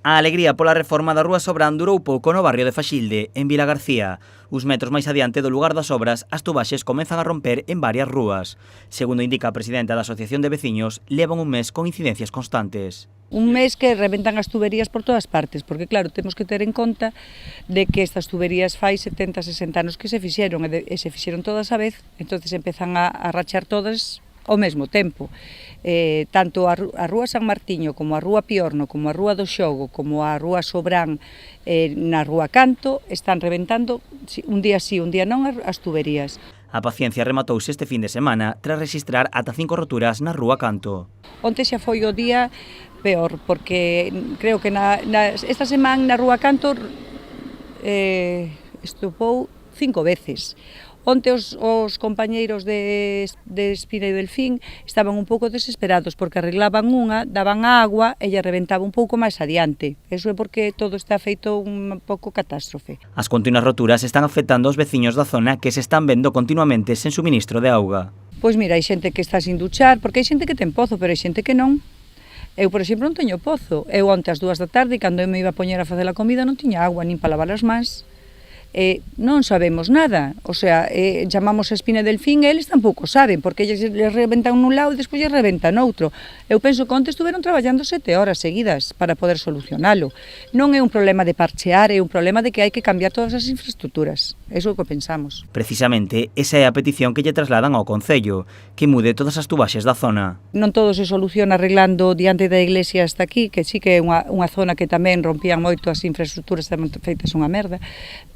A alegría pola reforma da Rúa Sobrán durou pouco no barrio de Faxilde, en Vilagarcía. Uns metros máis adiante do lugar das obras, as tubaxes comezan a romper en varias rúas. Segundo indica a presidenta da Asociación de Veciños, levan un mes con incidencias constantes. Un mes que reventan as tuberías por todas partes, porque claro, temos que ter en conta de que estas tuberías fai 70, 60 anos que se fixeron, e se fixeron todas a vez, entonces empezan a rachar todas ao mesmo tempo. Tanto a Rúa San Martiño, como a Rúa Piorno, como a Rúa do Xogo, como a Rúa Sobrán, na Rúa Canto, están reventando un día sí, un día non as tuberías. A paciencia rematouse este fin de semana tras registrar ata 5 roturas na Rúa Canto. Onte xa foi o día peor, porque creo que esta semana na Rúa Canto estopou 5 veces. Onte os compañeiros de Espina e Delfín estaban un pouco desesperados porque arreglaban unha, daban agua e lle reventaba un pouco máis adiante. Eso é porque todo está feito un pouco catástrofe. As continuas roturas están afectando aos veciños da zona que se están vendo continuamente sen suministro de auga. Pois mira, hai xente que está sin duchar, porque hai xente que ten pozo, pero hai xente que non. Eu, por exemplo, non teño pozo. Eu onte ás 2 da tarde, cando eu me iba a poñer a facer a comida, non tiña agua nin para lavar as mans. Non sabemos nada, o sea, chamamos a Espina e Delfín e eles tampouco saben, porque eles reventan nun lado e despois eles reventan noutro. Eu penso que onte estuveron traballando 7 horas seguidas para poder solucionalo. Non é un problema de parchear, é un problema de que hai que cambiar todas as infraestructuras. Eso é o que pensamos. Precisamente, esa é a petición que lle trasladan ao Concello, que mude todas as tubaxes da zona. Non todo se soluciona arreglando diante da iglesia hasta aquí, que sí que é unha zona que tamén rompían moito as infraestructuras, estaban feitas unha merda,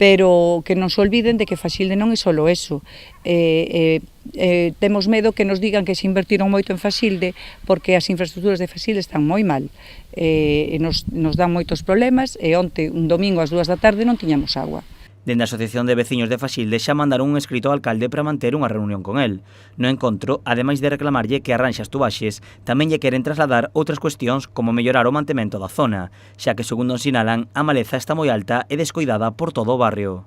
pero que non se olviden de que Faxilde non é só eso. Temos medo que nos digan que se invertiron moito en Faxilde porque as infraestructuras de Faxilde están moi mal. Nos dan moitos problemas e onte, un domingo ás 2 da tarde, non tiñamos agua. Dende a Asociación de Veciños de Faxilde xa mandaron un escrito ao alcalde para manter unha reunión con el. No encontro, ademais de reclamarlle que arranxe as tubaxes, tamén lle queren trasladar outras cuestións como mellorar o mantemento da zona, xa que, segundo sinalan, a maleza está moi alta e descoidada por todo o barrio.